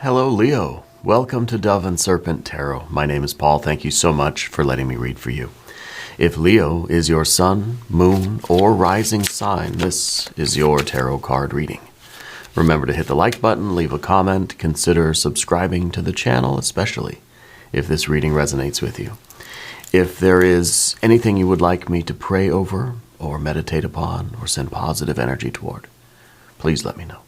Hello, Leo. Welcome to Dove and Serpent Tarot. My name is Paul. Thank you so much for letting me read for you. If Leo is your sun, moon, or rising sign, this is your tarot card reading. Remember to hit the like button, leave a comment, consider subscribing to the channel, especially if this reading resonates with you. If there is anything you would like me to pray over, or meditate upon, or send positive energy toward, please let me know.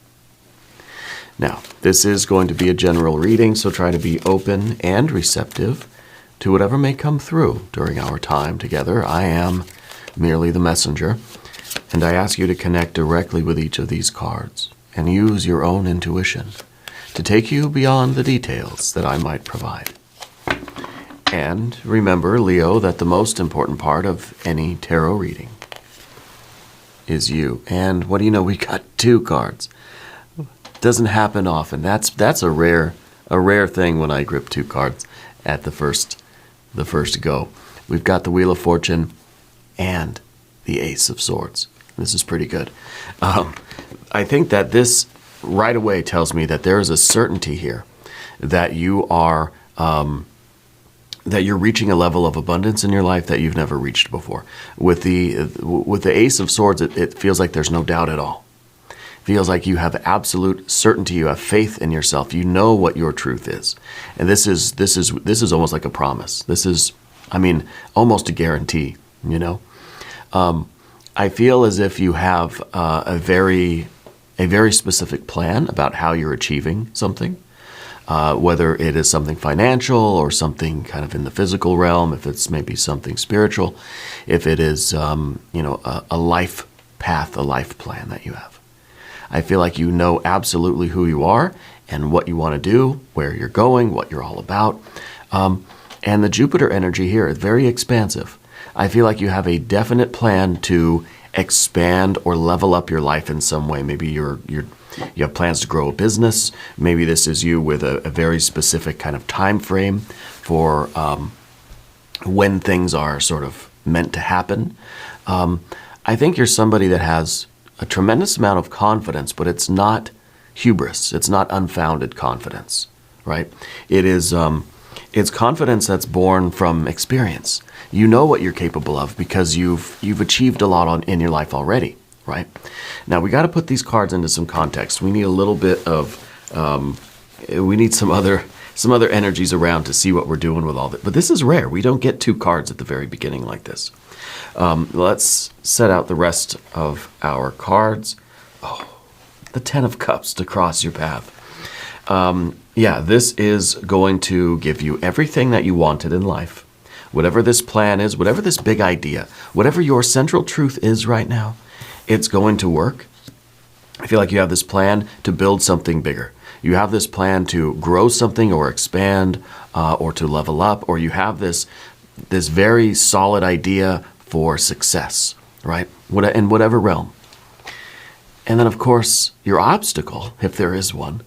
Now, this is going to be a general reading, so try to be open and receptive to whatever may come through during our time together. I am merely the messenger, and I ask you to connect directly with each of these cards and use your own intuition to take you beyond the details that I might provide. And remember, Leo, that the most important part of any tarot reading is you. And what do you know? We got two cards. Doesn't happen often. That's a rare thing when I grip two cards at the first go. We've got the Wheel of Fortune and the Ace of Swords. This is pretty good. I think that this right away tells me that there is a certainty here that you are that you're reaching a level of abundance in your life that you've never reached before. With the Ace of Swords, it feels like there's no doubt at all. Feels like you have absolute certainty. You have faith in yourself. You know what your truth is, and this is almost like a promise. This is, almost a guarantee. You know, I feel as if you have a very specific plan about how you're achieving something, whether it is something financial or something kind of in the physical realm. If it's maybe something spiritual, if it is a life path, a life plan that you have. I feel like you know absolutely who you are and what you want to do, where you're going, what you're all about. And the Jupiter energy here is very expansive. I feel like you have a definite plan to expand or level up your life in some way. Maybe you have plans to grow a business. Maybe this is you with a very specific kind of time frame for when things are sort of meant to happen. I think you're somebody that has a tremendous amount of confidence, but it's not hubris. It's not unfounded confidence, right? It is, it's confidence that's born from experience. You know what you're capable of because you've achieved a lot in your life already, right? Now we got to put these cards into some context. We need a little bit of, we need some other energies around to see what we're doing with all that. But this is rare. We don't get two cards at the very beginning like this. Let's set out the rest of our cards. Oh, the Ten of Cups to cross your path. This is going to give you everything that you wanted in life. Whatever this plan is, whatever this big idea, whatever your central truth is right now, it's going to work. I feel like you have this plan to build something bigger. You have this plan to grow something or expand or to level up, or you have this very solid idea for success, right? In whatever realm. And then, of course, your obstacle, if there is one,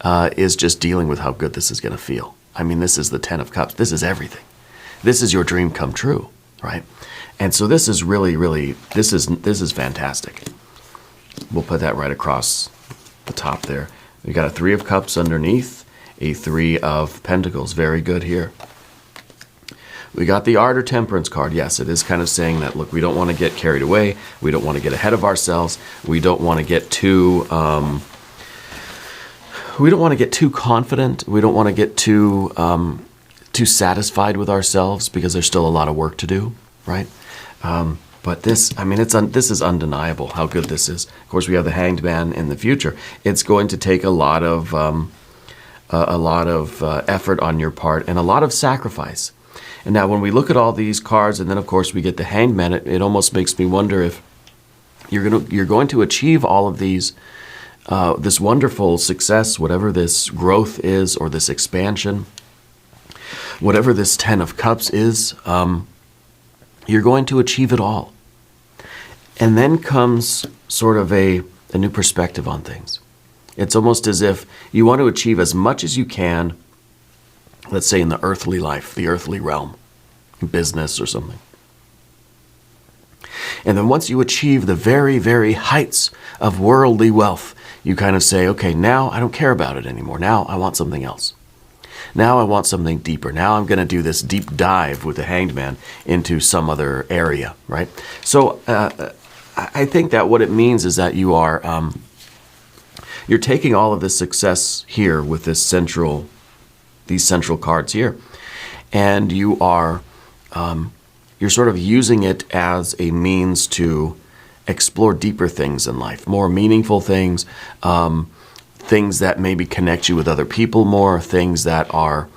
is just dealing with how good this is going to feel. This is the Ten of Cups. This is everything. This is your dream come true, right? And so this is really, this is fantastic. We'll put that right across the top there. We got a Three of Cups underneath, a Three of Pentacles. Very good here. We got the Art or Temperance card. Yes, it is kind of saying that, look, we don't want to get carried away. We don't want to get ahead of ourselves. We don't want to get too confident. We don't want to get too satisfied with ourselves because there's still a lot of work to do, right? But this, this is undeniable how good this is. Of course, we have the Hanged Man in the future. It's going to take a lot of effort on your part and a lot of sacrifice. And now when we look at all these cards, and then of course we get the Hanged Man, it almost makes me wonder if you're going to achieve all of these, this wonderful success, whatever this growth is, or this expansion, whatever this Ten of Cups is, you're going to achieve it all. And then comes sort of a new perspective on things. It's almost as if you want to achieve as much as you can, let's say in the earthly life, the earthly realm, business or something. And then once you achieve the very, very heights of worldly wealth, you kind of say, okay, now I don't care about it anymore. Now I want something else. Now I want something deeper. Now I'm going to do this deep dive with the Hanged Man into some other area, right? So I think that what it means is that you are you're taking all of this success here with these central cards here, and you are you're sort of using it as a means to explore deeper things in life, more meaningful things, things that maybe connect you with other people more, things that are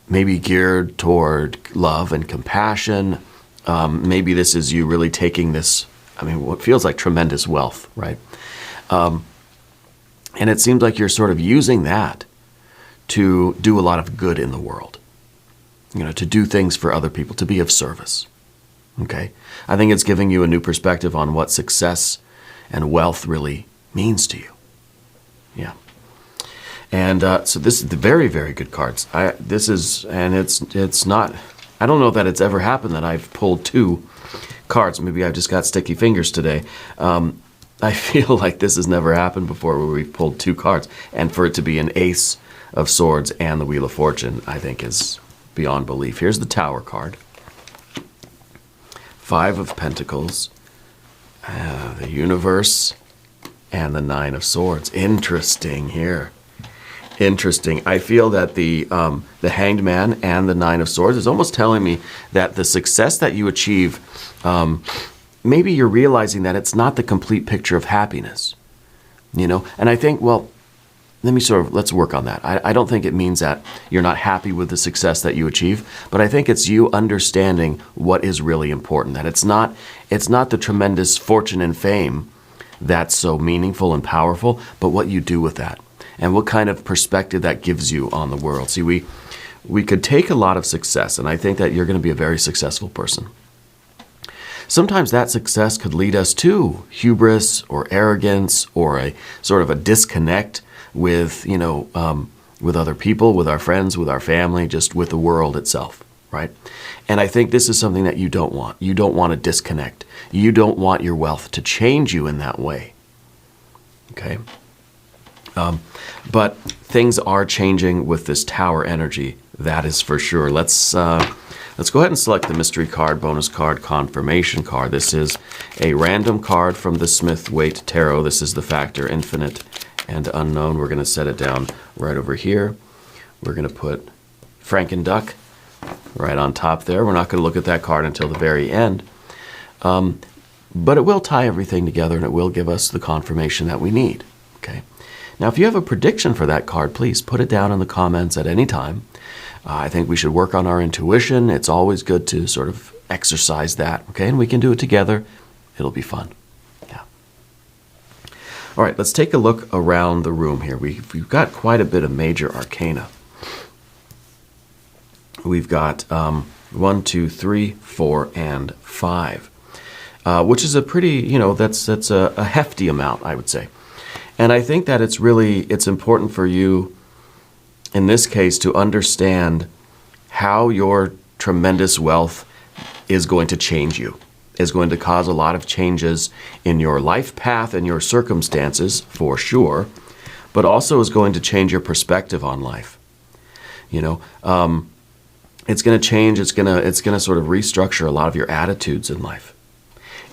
maybe geared toward love and compassion. Maybe this is you really taking this, what feels like tremendous wealth, right? And it seems like you're sort of using that to do a lot of good in the world, to do things for other people, to be of service. Okay? I think it's giving you a new perspective on what success and wealth really means to you. Yeah. And so this is the very, very good cards. It's not, I don't know that it's ever happened that I've pulled 2 cards. Maybe I've just got sticky fingers today. I feel like this has never happened before where we've pulled 2 cards. And for it to be an Ace of Swords and the Wheel of Fortune, I think is beyond belief. Here's the Tower card. 5 of Pentacles, the Universe, and the 9 of Swords. Interesting here. Interesting. I feel that the Hanged Man and the 9 of Swords is almost telling me that the success that you achieve, maybe you're realizing that it's not the complete picture of happiness, And I think, well, let's work on that. I don't think it means that you're not happy with the success that you achieve, but I think it's you understanding what is really important, that it's not the tremendous fortune and fame that's so meaningful and powerful, but what you do with that and what kind of perspective that gives you on the world. See, we could take a lot of success, and I think that you're going to be a very successful person. Sometimes that success could lead us to hubris or arrogance or a sort of a disconnect with, with other people, with our friends, with our family, just with the world itself, right? And I think this is something that you don't want. You don't want to disconnect. You don't want your wealth to change you in that way, okay? But things are changing with this Tower energy, that is for sure. Let's go ahead and select the mystery card, bonus card, confirmation card. This is a random card from the Smith-Waite Tarot. This is the factor infinite and unknown. We're going to set it down right over here. We're going to put Frankenduck right on top there. We're not going to look at that card until the very end. But it will tie everything together, and it will give us the confirmation that we need. Okay. Now, if you have a prediction for that card, please put it down in the comments at any time. I think we should work on our intuition. It's always good to sort of exercise that, okay? And we can do it together. It'll be fun. Yeah. All right, let's take a look around the room here. We've got quite a bit of major arcana. We've got 1, 2, 3, 4, and 5, which is a pretty, that's a hefty amount, I would say. And I think that it's important for you, in this case, to understand how your tremendous wealth is going to change you, is going to cause a lot of changes in your life path and your circumstances, for sure, but also is going to change your perspective on life. It's going to change, it's going to sort of restructure a lot of your attitudes in life.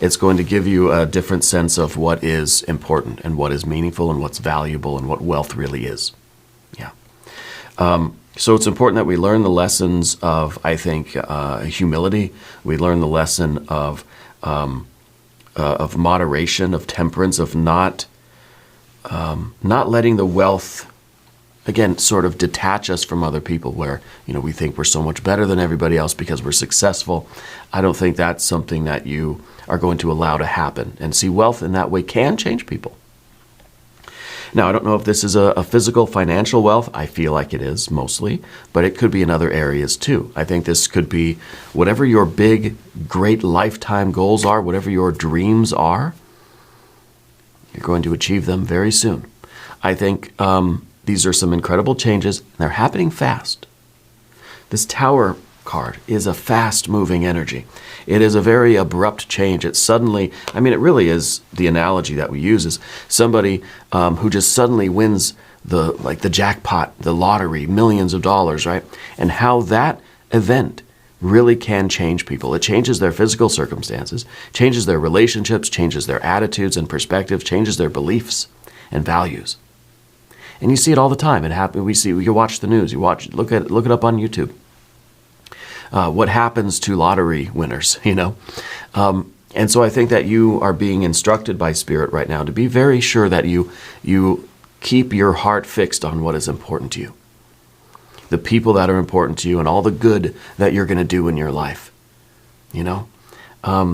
It's going to give you a different sense of what is important and what is meaningful and what's valuable and what wealth really is. Yeah. So it's important that we learn the lessons of, I think, humility. We learn the lesson of moderation, of temperance, of not letting the wealth, again, sort of detach us from other people where, we think we're so much better than everybody else because we're successful. I don't think that's something that you are going to allow to happen. And see, wealth in that way can change people. Now, I don't know if this is a physical, financial wealth. I feel like it is, mostly. But it could be in other areas, too. I think this could be whatever your big, great lifetime goals are, whatever your dreams are, you're going to achieve them very soon. I think these are some incredible changes. And they're happening fast. This Tower card is a fast-moving energy. It is a very abrupt change. It's suddenly, I mean, it really is the analogy that we use is somebody who just suddenly wins the jackpot, the lottery, millions of dollars, right? And how that event really can change people. It changes their physical circumstances, changes their relationships, changes their attitudes and perspectives, changes their beliefs and values. And you see it all the time. It happens. You watch the news. Look it up on YouTube. What happens to lottery winners, you know? And so I think that you are being instructed by Spirit right now to be very sure that you keep your heart fixed on what is important to you. The people that are important to you and all the good that you're going to do in your life, you know?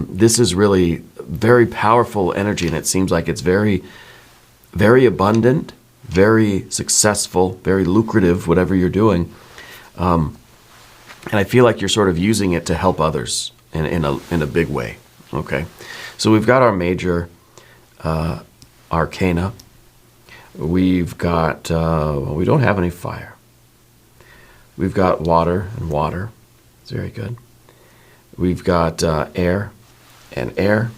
This is really very powerful energy, and it seems like it's very, very abundant, very successful, very lucrative, whatever you're doing. And I feel like you're sort of using it to help others in a big way. Okay, so we've got our major arcana. We've got well, we don't have any fire. We've got water and water. It's very good. We've got air and air,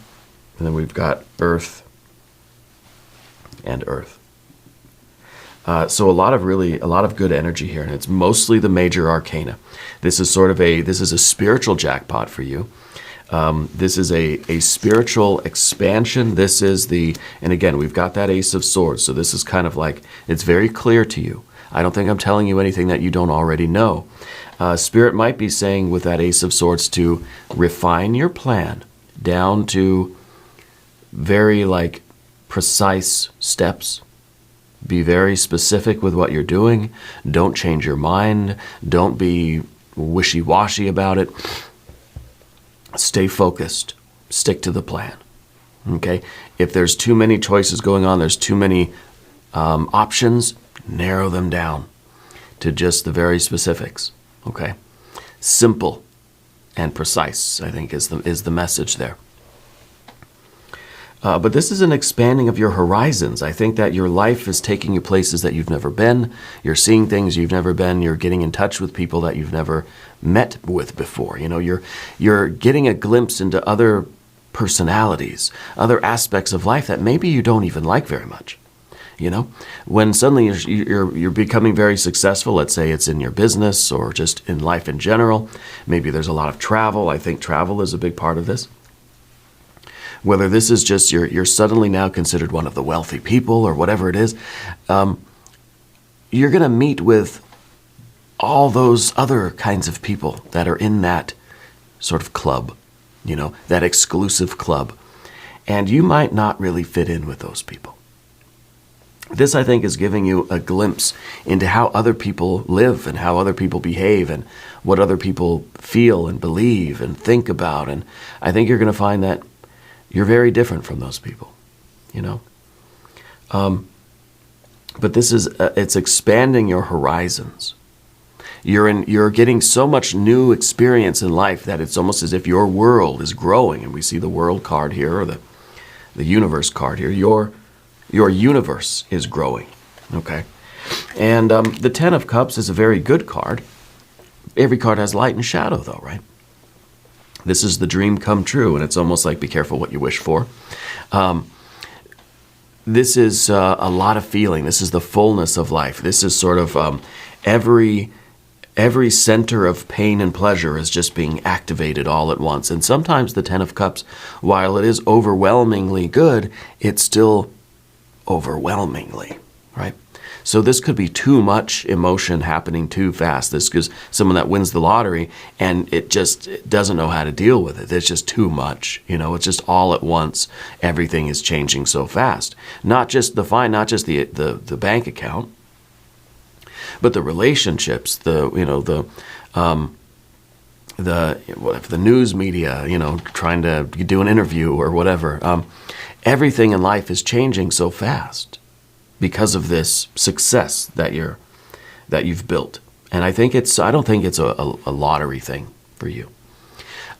and then we've got earth and earth. So a lot of good energy here, and it's mostly the major arcana. This is a spiritual jackpot for you. This is a spiritual expansion. And again, we've got that Ace of Swords. So this is kind of like, it's very clear to you. I don't think I'm telling you anything that you don't already know. Spirit might be saying with that Ace of Swords to refine your plan down to very precise steps. Be very specific with what you're doing. Don't change your mind. Don't be wishy-washy about it. Stay focused. Stick to the plan. Okay? If there's too many choices going on, there's too many options, narrow them down to just the very specifics. Okay? Simple and precise, I think, is the message there. But this is an expanding of your horizons. I think that your life is taking you places that you've never been. You're seeing things you've never been. You're getting in touch with people that you've never met with before. You know, you're getting a glimpse into other personalities, other aspects of life that maybe you don't even like very much. You know, when suddenly you're becoming very successful, let's say it's in your business or just in life in general. Maybe there's a lot of travel. I think travel is a big part of this. Whether this is just you're suddenly now considered one of the wealthy people or whatever it is, you're going to meet with all those other kinds of people that are in that sort of club, you know, that exclusive club. And you might not really fit in with those people. This, I think, is giving you a glimpse into how other people live and how other people behave and what other people feel and believe and think about. And I think you're going to find that you're very different from those people, you know. But this is it's expanding your horizons. You're getting so much new experience in life that it's almost as if your world is growing. And we see the world card here, or the universe card here. Your universe is growing, okay? And the Ten of Cups is a very good card. Every card has light and shadow, though, right? This is the dream come true, and it's almost like be careful what you wish for. This is a lot of feeling. This is the fullness of life. This is sort of every center of pain and pleasure is just being activated all at once. And sometimes the Ten of Cups, while it is overwhelmingly good, it's still overwhelmingly, right? So this could be too much emotion happening too fast. This is someone that wins the lottery and it doesn't know how to deal with it. It's just too much. You know, it's just all at once. Everything is changing so fast. Not just the bank account, but the relationships, the news media, you know, trying to do an interview or whatever. Everything in life is changing so fast because of this success that you've built. And I don't think it's a lottery thing for you.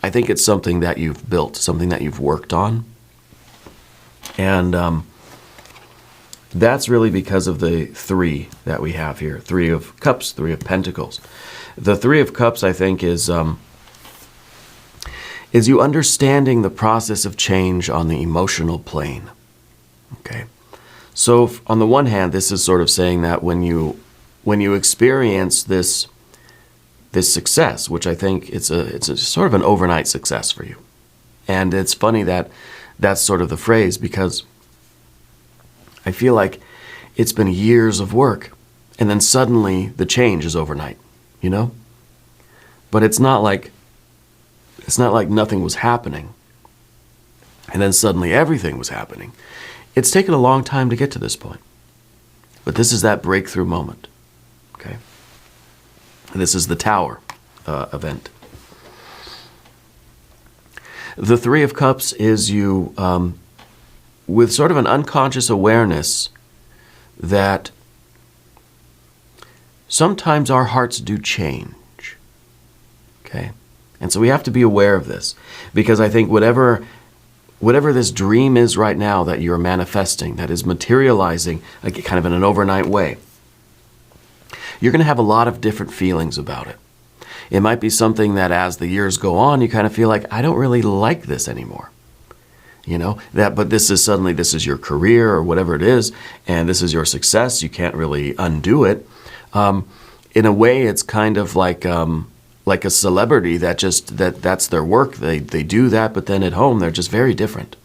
I think it's something that you've built, something that you've worked on. And that's really because of the three that we have here. 3 of Cups, 3 of Pentacles. The Three of Cups, I think, is you understanding the process of change on the emotional plane. Okay, so on the one hand, this is sort of saying that when you experience this success, which I think it's a sort of an overnight success for you, and it's funny that that's sort of the phrase, because I feel like it's been years of work, and then suddenly the change is overnight, you know? But it's not like nothing was happening, and then suddenly everything was happening. It's taken a long time to get to this point. But this is that breakthrough moment, okay? And this is the Tower event. The Three of Cups is you with sort of an unconscious awareness that sometimes our hearts do change, okay? And so we have to be aware of this, because I think whatever this dream is right now that you're manifesting, that is materializing like kind of in an overnight way, you're going to have a lot of different feelings about it. It might be something that as the years go on, you kind of feel like, I don't really like this anymore. You know, but this is your career or whatever it is, and this is your success. You can't really undo it. In a way, it's kind of like a celebrity that's their work. They do that, but then at home they're just very different.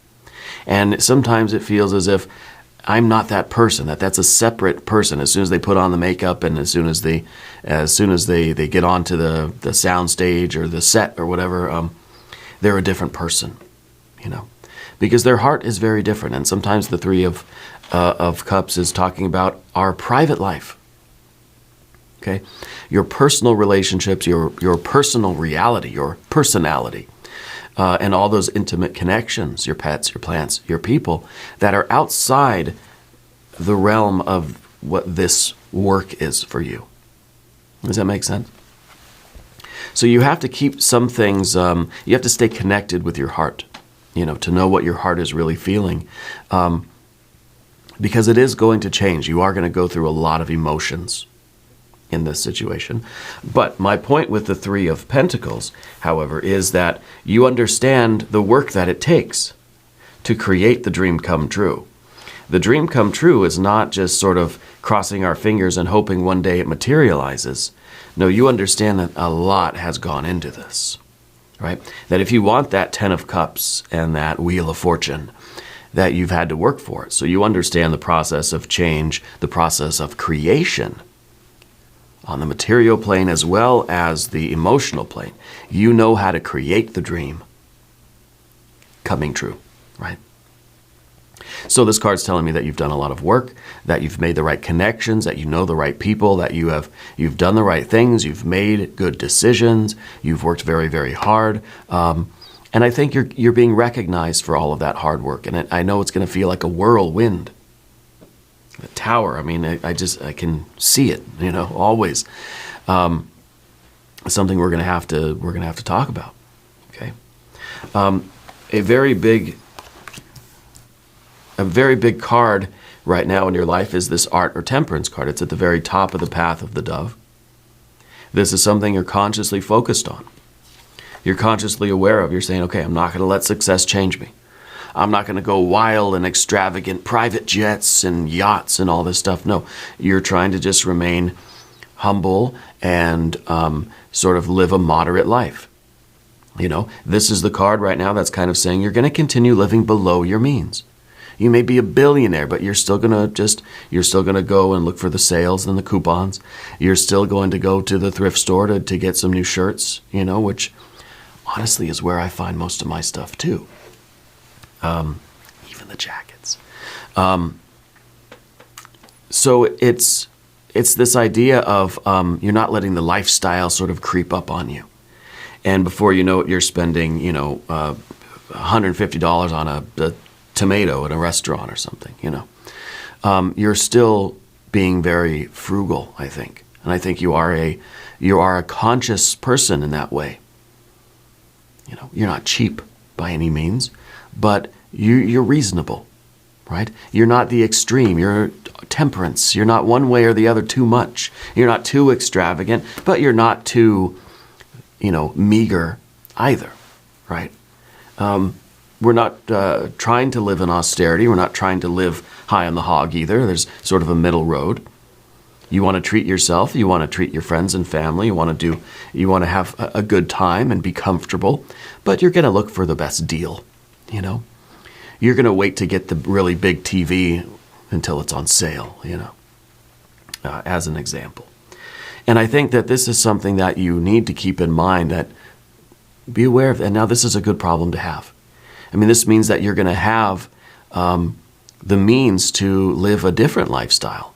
And sometimes it feels as if I'm not that person. That's a separate person. As soon as they put on the makeup, and as soon as they get onto the sound stage or the set or whatever, they're a different person. You know, because their heart is very different. And sometimes the Three of Cups is talking about our private life. Okay, your personal relationships, your personal reality, your personality, and all those intimate connections, your pets, your plants, your people, that are outside the realm of what this work is for you. Does that make sense? So you have to keep some things, you have to stay connected with your heart, you know, to know what your heart is really feeling, because it is going to change. You are going to go through a lot of emotions in this situation. But my point with the Three of Pentacles, however, is that you understand the work that it takes to create the dream come true. The dream come true is not just sort of crossing our fingers and hoping one day it materializes. No, you understand that a lot has gone into this, right? That if you want that Ten of Cups and that Wheel of Fortune, that you've had to work for it. So you understand the process of change, the process of creation, on the material plane as well as the emotional plane. You know how to create the dream coming true, right? So this card's telling me that you've done a lot of work, that you've made the right connections, that you know the right people, that you've done the right things, you've made good decisions, you've worked very, very hard. And I think you're being recognized for all of that hard work. And I know it's going to feel like a whirlwind. The Tower, I mean, I can see it, you know, always. Something we're gonna have to talk about. Okay, a very big card right now in your life is this Art or Temperance card. It's at the very top of the path of the Dove. This is something you're consciously focused on. You're consciously aware of. You're saying, okay, I'm not gonna let success change me. I'm not going to go wild and extravagant private jets and yachts and all this stuff. No, you're trying to just remain humble and sort of live a moderate life. You know, this is the card right now that's kind of saying you're going to continue living below your means. You may be a billionaire, but you're still going to go and look for the sales and the coupons. You're still going to go to the thrift store to get some new shirts, you know, which honestly is where I find most of my stuff too. Even the jackets. So it's this idea of you're not letting the lifestyle sort of creep up on you. And before you know it, you're spending, you know, $150 on a tomato at a restaurant or something, you know. You're still being very frugal, I think. And I think you are a conscious person in that way. You know, you're not cheap by any means, but you're reasonable, right? You're not the extreme. You're temperance. You're not one way or the other too much. You're not too extravagant, but you're not too, meager either, right? We're not trying to live in austerity. We're not trying to live high on the hog either. There's sort of a middle road. You want to treat yourself. You want to treat your friends and family. You want to have a good time and be comfortable, but you're going to look for the best deal, You're going to wait to get the really big TV until it's on sale, as an example. And I think that this is something that you need to keep in mind, that be aware of. And now this is a good problem to have. This means that you're going to have the means to live a different lifestyle.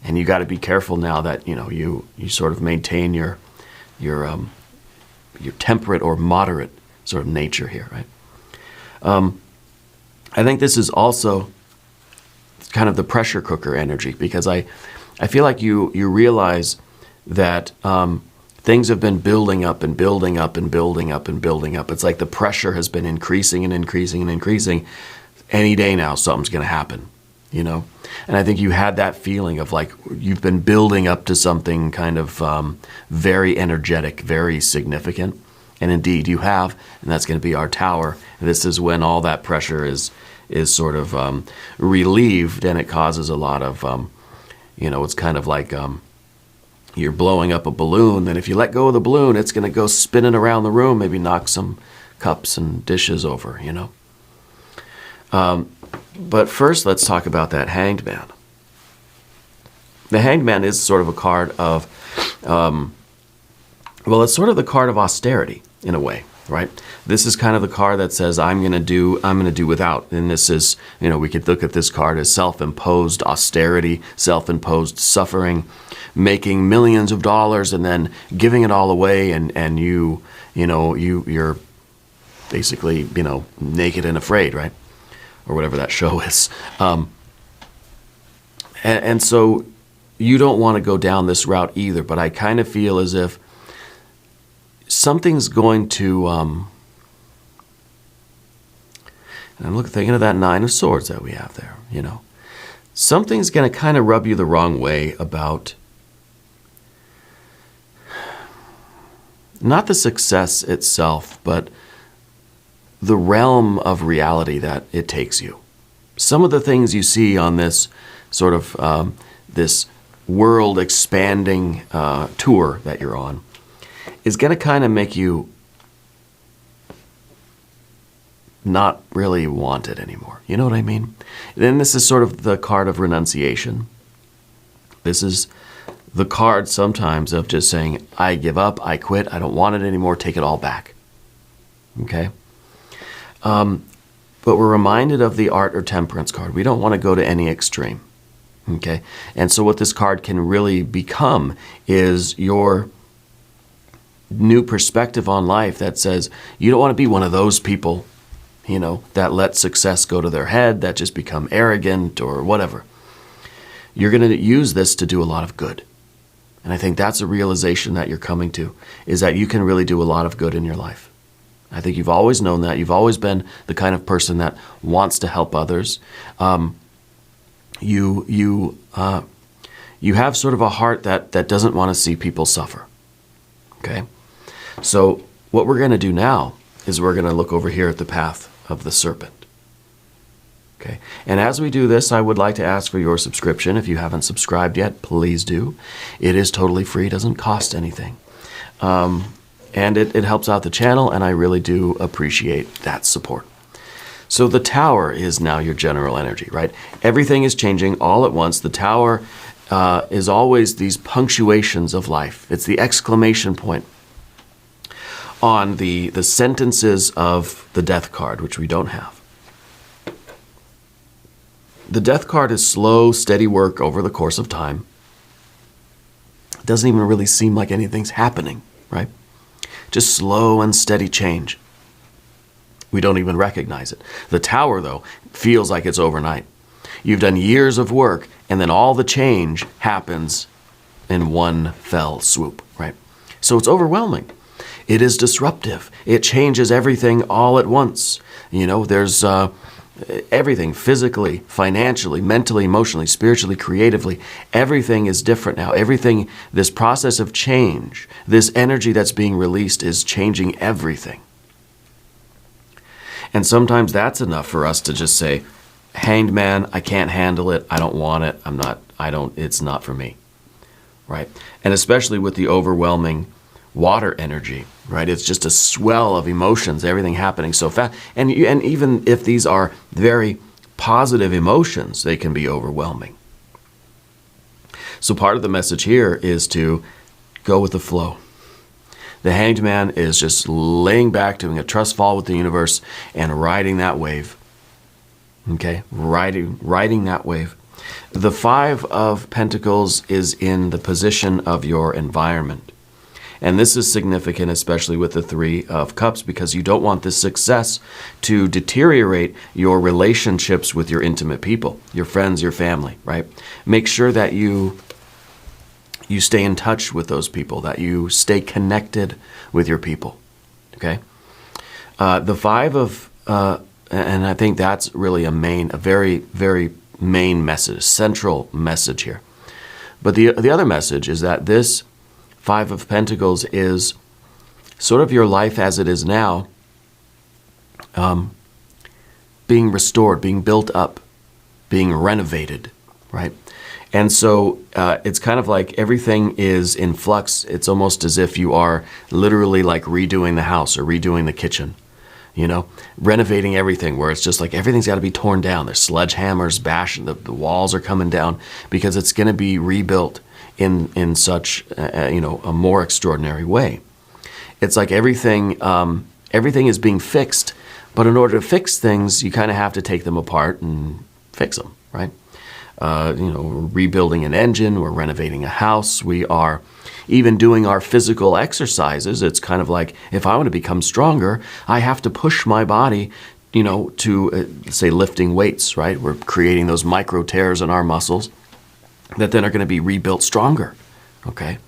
And you got to be careful now that, you sort of maintain your temperate or moderate sort of nature here, right? I think this is also kind of the pressure cooker energy, because I feel like you realize that things have been building up and building up and building up and building up. It's like the pressure has been increasing and increasing and increasing. Any day now, something's going to happen, And I think you had that feeling of like you've been building up to something kind of very energetic, very significant. And indeed you have, and that's going to be our tower. And this is when all that pressure is sort of relieved, and it causes a lot of, it's kind of like you're blowing up a balloon, and if you let go of the balloon, it's going to go spinning around the room, maybe knock some cups and dishes over, But first, let's talk about that Hanged Man. The Hanged Man is sort of a card of, it's sort of the card of austerity in a way, right? This is kind of the card that says, I'm going to do without. And this is, we could look at this card as self-imposed austerity, self-imposed suffering, making millions of dollars and then giving it all away, and you're basically, naked and afraid, right? Or whatever that show is. And so you don't want to go down this route either, but I kind of feel as if something's going to, and I'm thinking of that Nine of Swords that we have there, Something's going to kind of rub you the wrong way about not the success itself, but the realm of reality that it takes you. Some of the things you see on this sort of this world expanding tour that you're on is going to kind of make you not really want it anymore. You know what I mean? Then this is sort of the card of renunciation. This is the card sometimes of just saying, I give up, I quit, I don't want it anymore, take it all back. Okay? But we're reminded of the Art or Temperance card. We don't want to go to any extreme. Okay? And so what this card can really become is your new perspective on life that says, you don't want to be one of those people, that let success go to their head, that just become arrogant or whatever. You're going to use this to do a lot of good. And I think that's a realization that you're coming to, is that you can really do a lot of good in your life. I think you've always known that. You've always been the kind of person that wants to help others. You have sort of a heart that doesn't want to see people suffer. Okay? So what we're going to do now is we're going to look over here at the path of the serpent. Okay? And as we do this, I would like to ask for your subscription. If you haven't subscribed yet, please do. It is totally free. It doesn't cost anything. And it helps out the channel, and I really do appreciate that support. So the Tower is now your general energy, right? Everything is changing all at once. The Tower is always these punctuations of life. It's the exclamation point on the sentences of the Death card, which we don't have. The Death card is slow, steady work over the course of time. It doesn't even really seem like anything's happening, right? Just slow and steady change. We don't even recognize it. The Tower, though, feels like it's overnight. You've done years of work, and then all the change happens in one fell swoop, right? So it's overwhelming. It is disruptive. It changes everything all at once. There's everything, physically, financially, mentally, emotionally, spiritually, creatively, everything is different now. Everything, this process of change, this energy that's being released is changing everything. And sometimes that's enough for us to just say, Hanged Man, I can't handle it. I don't want it. It's not for me. Right? And especially with the overwhelming water energy, right? It's just a swell of emotions, everything happening so fast. And even if these are very positive emotions, they can be overwhelming. So part of the message here is to go with the flow. The Hanged Man is just laying back, doing a trust fall with the universe and riding that wave. Okay? Riding that wave. The Five of Pentacles is in the position of your environment. And this is significant, especially with the Three of Cups, because you don't want this success to deteriorate your relationships with your intimate people, your friends, your family, right? Make sure that you stay in touch with those people, that you stay connected with your people, okay? The Five of, and I think that's really a very, very main message, central message here. But the other message is that this Five of Pentacles is sort of your life as it is now, being restored, being built up, being renovated, right? And so it's kind of like everything is in flux. It's almost as if you are literally like redoing the house or redoing the kitchen, you know, renovating everything, where it's just like everything's got to be torn down. There's sledgehammers bashing, the walls are coming down, because it's going to be rebuilt in such a more extraordinary way. It's like everything is being fixed, but in order to fix things, you kind of have to take them apart and fix them, right? We're rebuilding an engine, we're renovating a house, we are even doing our physical exercises. It's kind of like, if I want to become stronger, I have to push my body, to say lifting weights, right? We're creating those micro tears in our muscles that then are going to be rebuilt stronger, okay?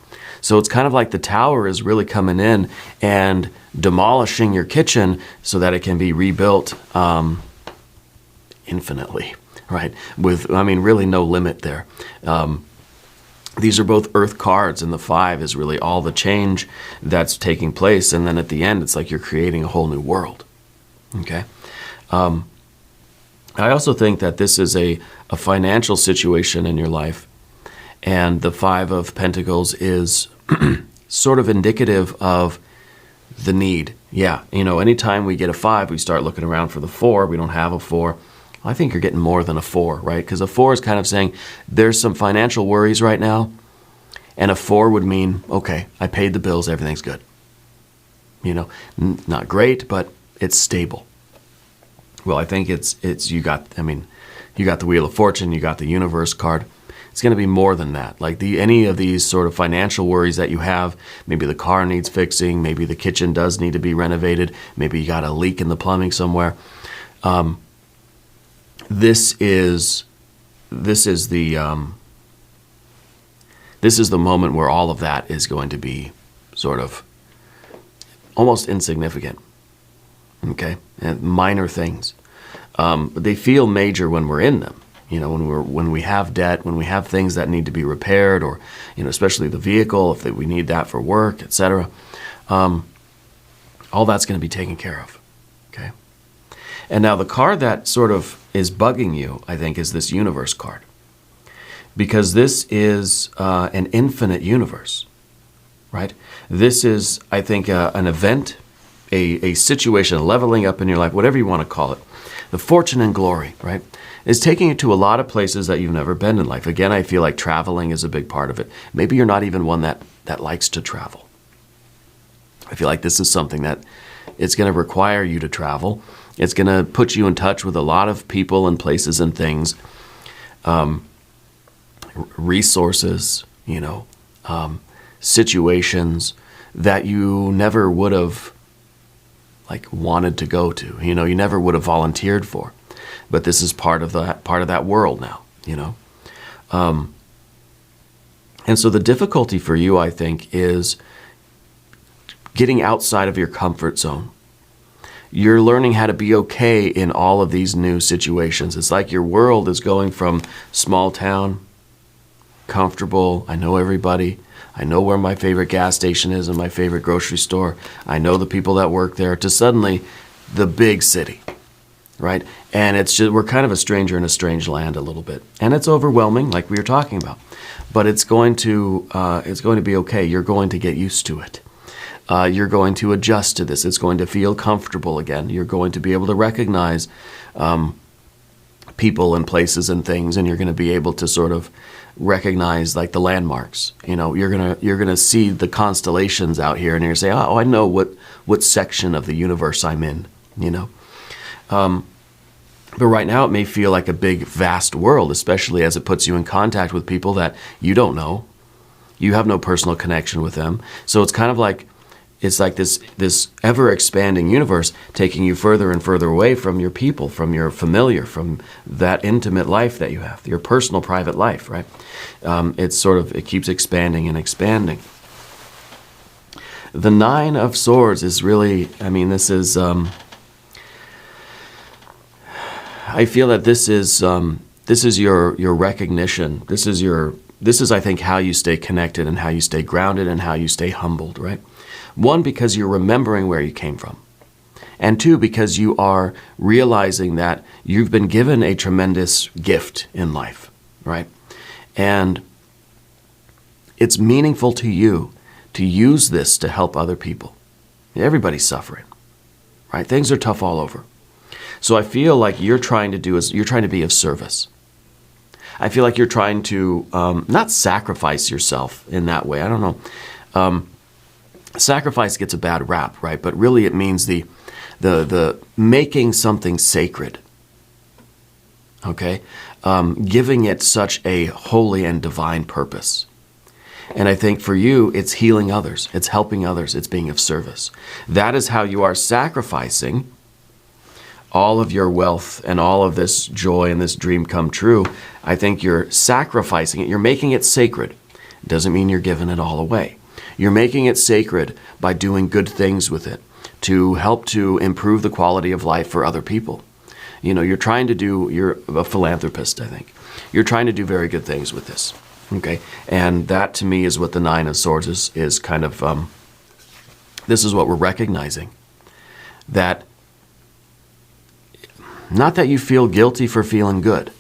So it's kind of like the tower is really coming in and demolishing your kitchen so that it can be rebuilt infinitely, right? With, really no limit there. These are both earth cards, and the Five is really all the change that's taking place, and then at the end, it's like you're creating a whole new world, okay? I also think that this is a financial situation in your life, and the Five of Pentacles is sort of indicative of the need. Yeah, anytime we get a 5, we start looking around for the 4. We don't have a 4. I think you're getting more than a 4, right? Because a 4 is kind of saying there's some financial worries right now, and a 4 would mean, okay, I paid the bills, everything's good. Not great, but it's stable. Well, I think you got the Wheel of Fortune, you got the Universe card. It's going to be more than that. Like any of these sort of financial worries that you have, maybe the car needs fixing, maybe the kitchen does need to be renovated, maybe you got a leak in the plumbing somewhere. This is the moment where all of that is going to be sort of almost insignificant. Okay, and minor things, but they feel major when we're in them. When we have debt, when we have things that need to be repaired, or especially the vehicle, if we need that for work, etc. All that's going to be taken care of. Okay. And now the card that sort of is bugging you, I think, is this Universe card, because this is an infinite universe, right? This is, I think, an event, a situation, a leveling up in your life, whatever you want to call it. The fortune and glory, right, is taking you to a lot of places that you've never been in life. Again, I feel like traveling is a big part of it. Maybe you're not even one that likes to travel. I feel like this is something that it's going to require you to travel. It's going to put you in touch with a lot of people and places and things, resources, situations that you never would have wanted to go to. You never would have volunteered for. But this is part of that world now, And so the difficulty for you, I think, is getting outside of your comfort zone. you're learning how to be okay in all of these new situations. It's like your world is going from small town, comfortable, I know everybody, I know where my favorite gas station is and my favorite grocery store, I know the people that work there, to suddenly the big city, right? And it's just, we're kind of a stranger in a strange land a little bit. And it's overwhelming, like we were talking about. But it's going to be okay. You're going to get used to it. You're going to adjust to this. It's going to feel comfortable again. You're going to be able to recognize people and places and things, and you're going to be able to sort of recognize like the landmarks. You're gonna see the constellations out here, and you're gonna say, oh, I know what section of the universe I'm in. But right now it may feel like a big, vast world, especially as it puts you in contact with people that you don't know. You have no personal connection with them. So it's kind of like, it's like this ever-expanding universe taking you further and further away from your people, from your familiar, from that intimate life that you have, your personal, private life, right? It keeps expanding and expanding. The Nine of Swords is really, this is... I feel that this is your recognition. This is I think how you stay connected and how you stay grounded and how you stay humbled, right? One, because you're remembering where you came from. And two, because you are realizing that you've been given a tremendous gift in life, right? And it's meaningful to you to use this to help other people. Everybody's suffering, right? Things are tough all over. So I feel like you're trying to be of service. I feel like you're trying to not sacrifice yourself in that way. I don't know. Sacrifice gets a bad rap, right? But really it means the making something sacred. Okay? Giving it such a holy and divine purpose. And I think for you, it's healing others. It's helping others. It's being of service. That is how you are sacrificing all of your wealth and all of this joy and this dream come true. I think you're sacrificing it. You're making it sacred. It doesn't mean you're giving it all away. You're making it sacred by doing good things with it to help to improve the quality of life for other people. You're a philanthropist, I think. You're trying to do very good things with this. Okay? And that to me is what the Nine of Swords is kind of, this is what we're recognizing. That not that you feel guilty for feeling good.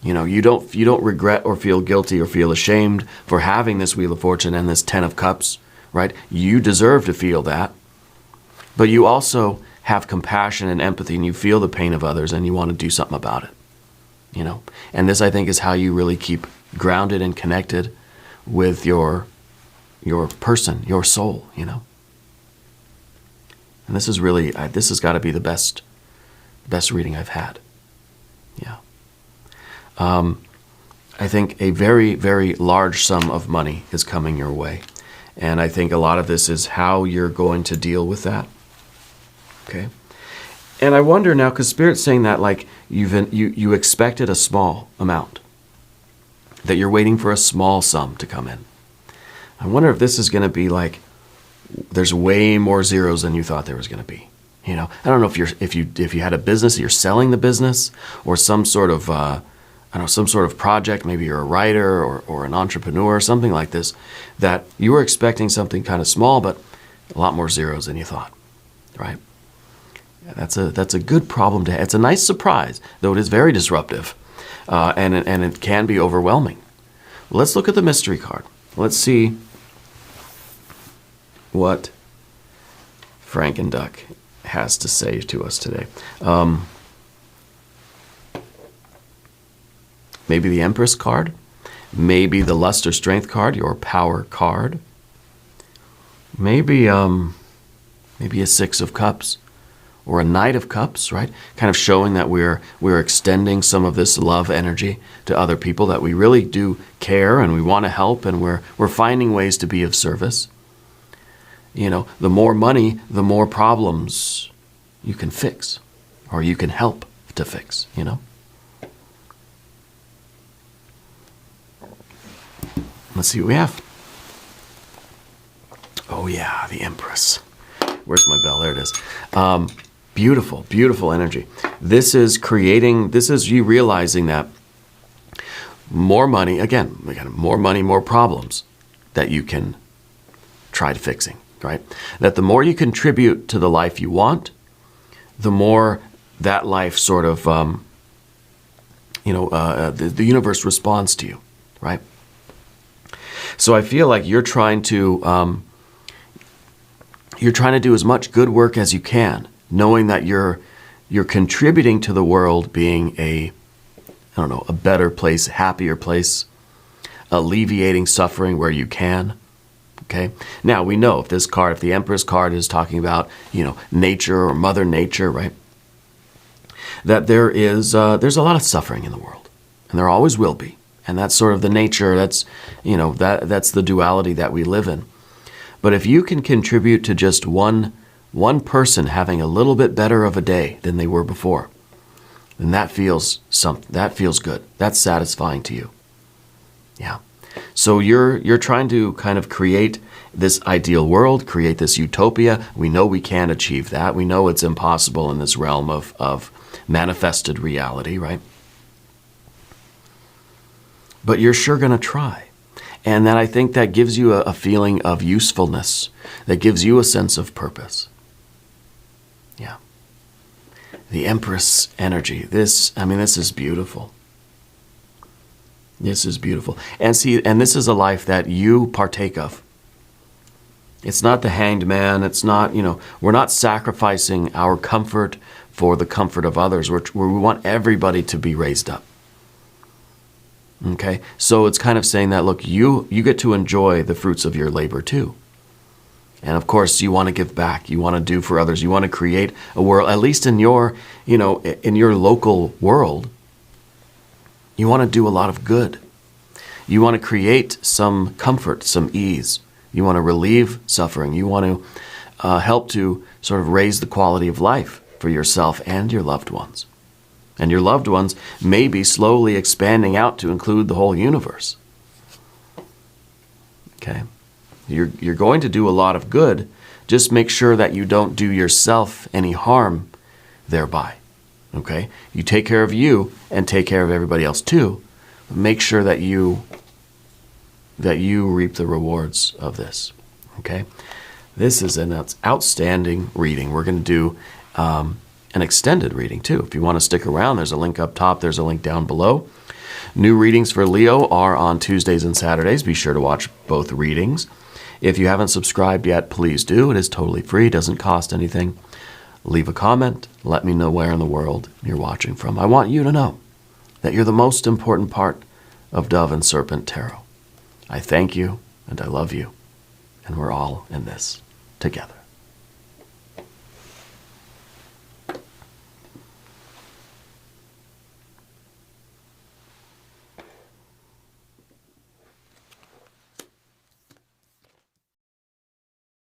You don't regret or feel guilty or feel ashamed for having this Wheel of Fortune and this Ten of Cups, right? You deserve to feel that. But you also have compassion and empathy, and you feel the pain of others, and you want to do something about it. And this, I think, is how you really keep grounded and connected with your person, your soul, And this is really, this has got to be the best reading I've had. Yeah. I think a very, very large sum of money is coming your way. And I think a lot of this is how you're going to deal with that. Okay. And I wonder now, because Spirit's saying that like you expected a small amount, that you're waiting for a small sum to come in. I wonder if this is going to be like, there's way more zeros than you thought there was going to be. I don't know if you had a business, you're selling the business, or some sort of some sort of project. Maybe you're a writer or an entrepreneur or something like this. That you were expecting something kind of small, but a lot more zeros than you thought, right? That's a good problem to have. It's a nice surprise, though it is very disruptive, and it can be overwhelming. Let's look at the mystery card. Let's see what Frankenduck has to say to us today. Maybe the Empress card, maybe the Lust or Strength card, your power card, maybe a Six of Cups or a Knight of Cups, right? Kind of showing that we're extending some of this love energy to other people, that we really do care and we want to help, and we're finding ways to be of service. The more money, the more problems you can fix, or you can help to fix, Let's see what we have. Oh yeah, the Empress. Where's my bell? There it is. Beautiful, beautiful energy. This is you realizing that more money, again, more money, more problems that you can try fixing, right? That the more you contribute to the life you want, the more that life sort of, the universe responds to you, right? So I feel like you're trying to do as much good work as you can, knowing that you're contributing to the world being a better place, happier place, alleviating suffering where you can. Okay. Now we know if the Empress card is talking about, nature or Mother Nature, right? That there's a lot of suffering in the world, and there always will be. And that's sort of the nature, that's the duality that we live in. But if you can contribute to just one person having a little bit better of a day than they were before, then that feels good. That's satisfying to you. Yeah. So you're trying to kind of create this ideal world, create this utopia. We know we can't achieve that. We know it's impossible in this realm of manifested reality, right? But you're sure going to try. And then I think that gives you a feeling of usefulness, that gives you a sense of purpose. Yeah. The Empress energy. This is beautiful. This is beautiful. And this is a life that you partake of. It's not the hanged man. It's not, we're not sacrificing our comfort for the comfort of others. We want everybody to be raised up. Okay? So it's kind of saying that, look, you get to enjoy the fruits of your labor too. And of course, you want to give back. You want to do for others. You want to create a world, at least in your local world. You want to do a lot of good. You want to create some comfort, some ease. You want to relieve suffering. You want to help to sort of raise the quality of life for yourself and your loved ones. And your loved ones may be slowly expanding out to include the whole universe. Okay? You're going to do a lot of good. Just make sure that you don't do yourself any harm thereby. Okay? You take care of you and take care of everybody else too. But make sure that you reap the rewards of this. Okay? This is an outstanding reading. We're going to do an extended reading too. If you want to stick around, there's a link up top. There's a link down below. New readings for Leo are on Tuesdays and Saturdays. Be sure to watch both readings. If you haven't subscribed yet, please do. It is totally free. Doesn't cost anything. Leave a comment. Let me know where in the world you're watching from. I want you to know that you're the most important part of Dove and Serpent Tarot. I thank you and I love you. And we're all in this together.